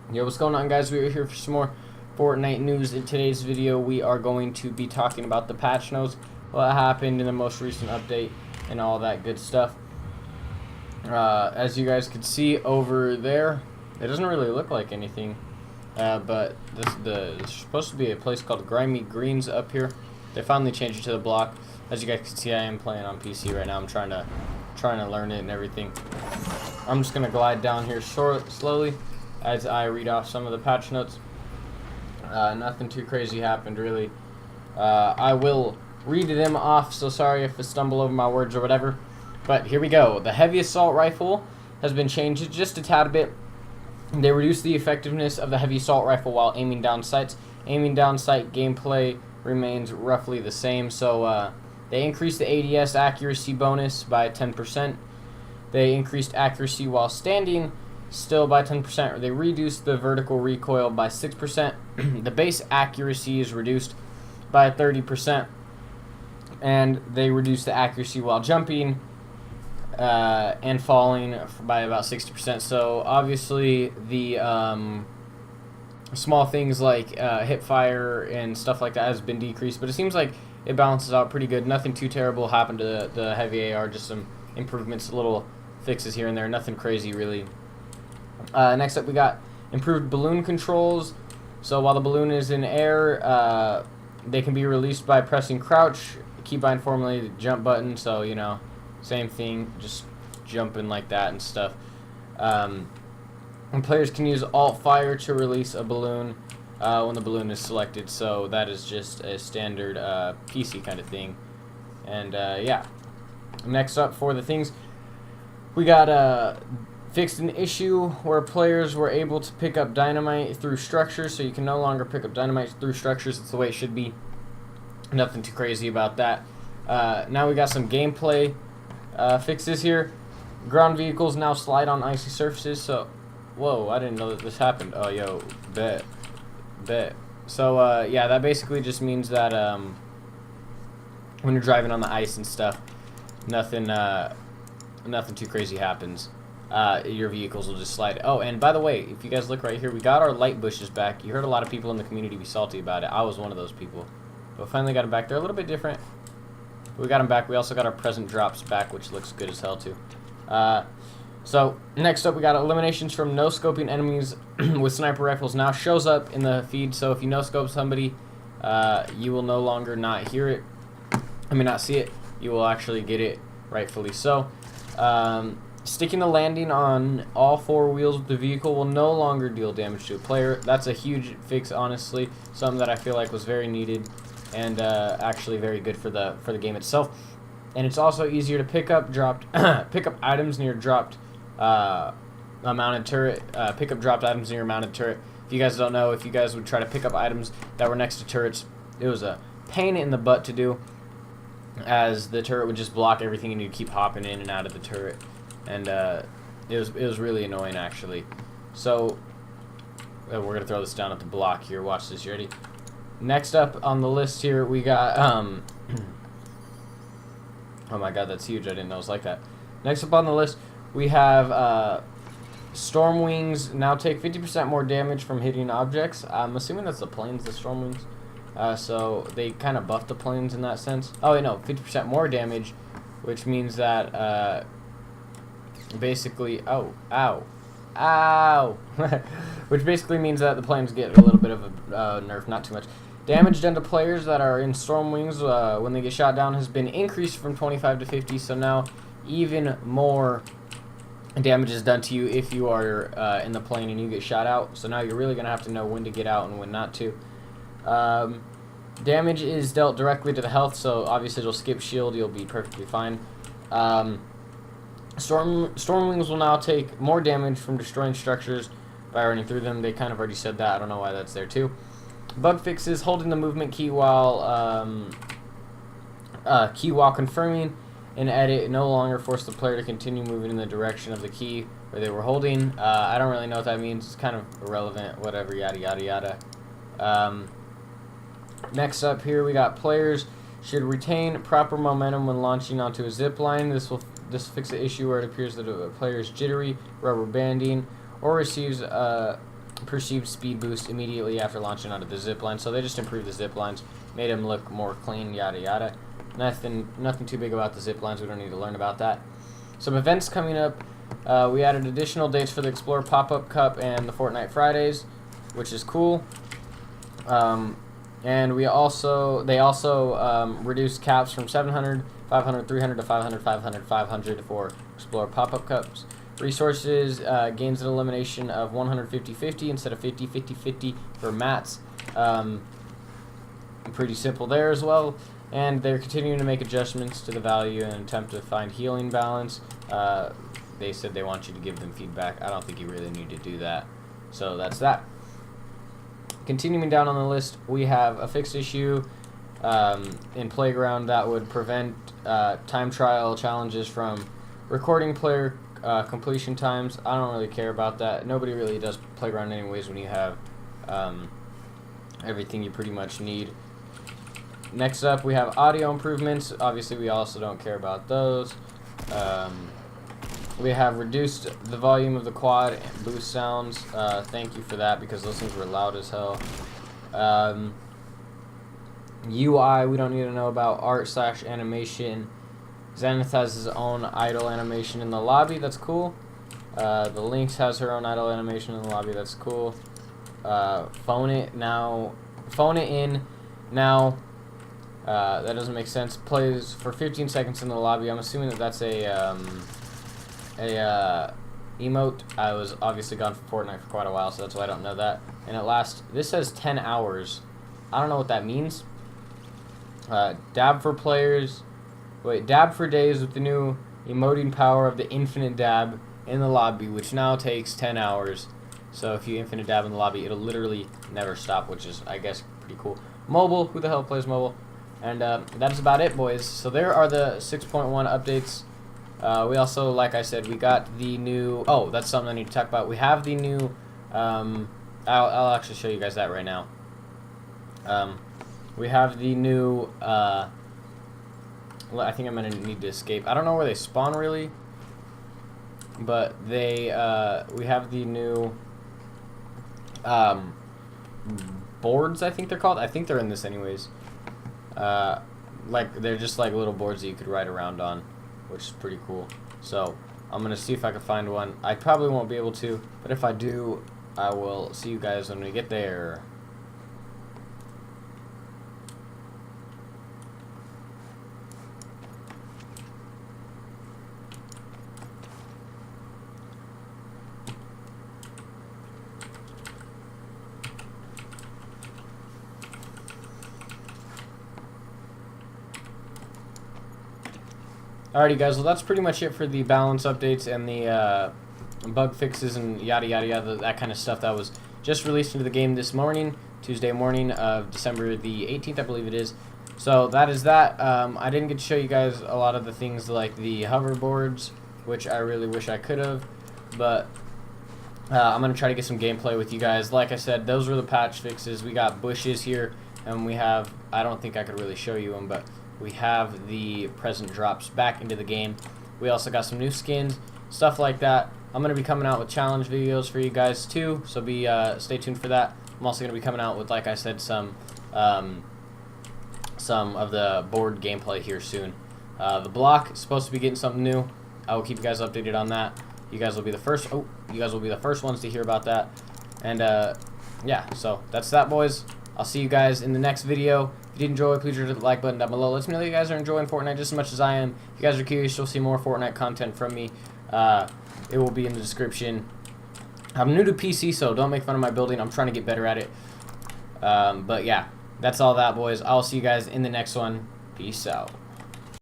Yo, what's going on, guys? We're here for some more Fortnite news. In today's video, we are going to be talking about the patch notes, what happened in the most recent update, and all that good stuff. As you guys can see over there, it doesn't really look like anything, but there's supposed to be a place called Grimy Greens up here. They finally changed it to the block. As you guys can see, I am playing on PC right now. I'm trying to learn it and everything. I'm just gonna glide down here slowly as I read off some of the patch notes. Nothing too crazy happened, really. I will read them off, so sorry if I stumble over my words or whatever. But here we go. The heavy assault rifle has been changed just a tad bit. They reduced the effectiveness of the heavy assault rifle while aiming down sights. Aiming down sight gameplay remains roughly the same, so they increased the ADS accuracy bonus by 10%. They increased accuracy while standing still by 10%. They reduced the vertical recoil by 6%. The base accuracy is reduced by 30%. And they reduced the accuracy while jumping and falling by about 60%. So obviously the small things like hip fire and stuff like that has been decreased, but it seems like it balances out pretty good. Nothing too terrible happened to the heavy AR, just some improvements, little fixes here and there, nothing crazy really. Next up, we got improved balloon controls. So while the balloon is in air, they can be released by pressing crouch, keybind formerly the jump button. So, you know, same thing, just jumping like that and stuff. And players can use alt fire to release a balloon when the balloon is selected. So that is just a standard PC kind of thing. And yeah. Next up for the things, we got fixed an issue where players were able to pick up dynamite through structures, so you can no longer pick up dynamite through structures. It's the way it should be. Nothing too crazy about that. Now we got some gameplay fixes here. Ground vehicles now slide on icy surfaces, so... Whoa, I didn't know that this happened. Oh, yo, bet. So, yeah, that basically just means that when you're driving on the ice and stuff, nothing too crazy happens. Your vehicles will just slide. Oh, and by the way, if you guys look right here, we got our light bushes back. You heard a lot of people in the community be salty about it. I was one of those people. But finally got them back. They're a little bit different. We got them back. We also got our present drops back, which looks good as hell, too. So, next up, we got eliminations from no-scoping enemies with sniper rifles now shows up in the feed. So, if you no-scope somebody, you will no longer not hear it. Not see it. You will actually get it, rightfully so. Sticking the landing on all four wheels of the vehicle will no longer deal damage to a player. That's a huge fix, honestly. Something that I feel like was very needed and actually very good for the game itself. And it's also easier to pick up items near dropped mounted turret. Pick up dropped items near mounted turret. If you guys don't know, if you guys would try to pick up items that were next to turrets, it was a pain in the butt to do, as the turret would just block everything and you'd keep hopping in and out of the turret. And it was really annoying, actually. So we're gonna throw this down at the block here. Watch this. You ready? Next up on the list here, we got oh my god, that's huge. I didn't know it was like that. Next up on the list, we have storm wings now take 50% more damage from hitting objects. I'm assuming that's the planes, the storm wings. So they kind of buffed the planes in that sense. Oh wait, no, 50% more damage, which means that basically, ow, which basically means that the planes get a little bit of a nerf, not too much. Damage done to players that are in storm wings when they get shot down has been increased from 25 to 50, so now even more damage is done to you if you are in the plane and you get shot out. So now you're really going to have to know when to get out and when not to. Damage is dealt directly to the health, so obviously it'll skip shield, you'll be perfectly fine. Storm wings will now take more damage from destroying structures by running through them. They kind of already said that. I don't know why that's there too. Bug fixes: holding the movement key while confirming an edit no longer force the player to continue moving in the direction of the key where they were holding. I don't really know what that means. It's kind of irrelevant. Whatever. Yada yada yada. Next up here, we got players should retain proper momentum when launching onto a zip line. This will fix the issue where it appears that a player is jittery, rubber banding, or receives perceived speed boost immediately after launching onto the zip line. So they just improved the zip lines, made them look more clean, yada yada. Nothing too big about the zip lines. We don't need to learn about that. Some events coming up. We added additional dates for the Explorer Pop-Up Cup and the Fortnite Fridays, which is cool. And they also reduced caps from 700, 500, 300 to 500, 500, 500 for Explorer Pop-Up Cups. Resources gains an elimination of 150-50 instead of 50-50-50 for mats. Pretty simple there as well. And they're continuing to make adjustments to the value in an attempt to find healing balance. They said they want you to give them feedback. I don't think you really need to do that. So that's that. Continuing down on the list, we have a fixed issue in Playground that would prevent time trial challenges from recording player completion times. I don't really care about that. Nobody really does Playground anyways when you have everything you pretty much need. Next up, we have audio improvements. Obviously, we also don't care about those. We have reduced the volume of the quad and boost sounds. Thank you for that, because those things were loud as hell. UI, we don't need to know about. Art/animation. Zenith has his own idle animation in the lobby. That's cool. The Lynx has her own idle animation in the lobby. That's cool. Phone it in now. That doesn't make sense. Plays for 15 seconds in the lobby. I'm assuming that that's a emote. I was obviously gone from Fortnite for quite a while, so that's why I don't know that. And it lasts. This says 10 hours. I don't know what that means. Dab for players. Dab for days with the new emoting power of the infinite dab in the lobby, which now takes 10 hours. So if you infinite dab in the lobby, it'll literally never stop, which is, I guess, pretty cool. Mobile. Who the hell plays mobile? And that's about it, boys. So there are the 6.1 updates. We also, like I said, we got the new... Oh, that's something I need to talk about. We have the new... I'll actually show you guys that right now. We have the new... I think I'm going to need to escape. I don't know where they spawn, really. But they... we have the new... boards, I think they're called. I think they're in this anyways. Like, they're just like little boards that you could ride around on, which is pretty cool. So I'm gonna see if I can find one. I probably won't be able to, but if I do, I will see you guys when we get there. Alrighty guys, well that's pretty much it for the balance updates and the bug fixes and yada yada yada, that kind of stuff that was just released into the game this morning, Tuesday morning of December the 18th, I believe it is. So that is that. I didn't get to show you guys a lot of the things like the hoverboards, which I really wish I could have, but I'm going to try to get some gameplay with you guys. Like I said, those were the patch fixes. We got bushes here, and we have, I don't think I could really show you them, but we have the present drops back into the game. We also got some new skins, stuff like that. I'm going to be coming out with challenge videos for you guys too, so stay tuned for that. I'm also going to be coming out with, like I said, some of the board gameplay here soon. The block is supposed to be getting something new. I will keep you guys updated on that. You guys will be the first. You guys will be the first ones to hear about that. And yeah, so that's that, boys. I'll see you guys in the next video. If you did enjoy, please hit the like button down below. Let me know that you guys are enjoying Fortnite just as much as I am. If you guys are curious, you'll see more Fortnite content from me. It will be in the description. I'm new to PC, so don't make fun of my building. I'm trying to get better at it. But yeah, that's all that, boys. I'll see you guys in the next one. Peace out.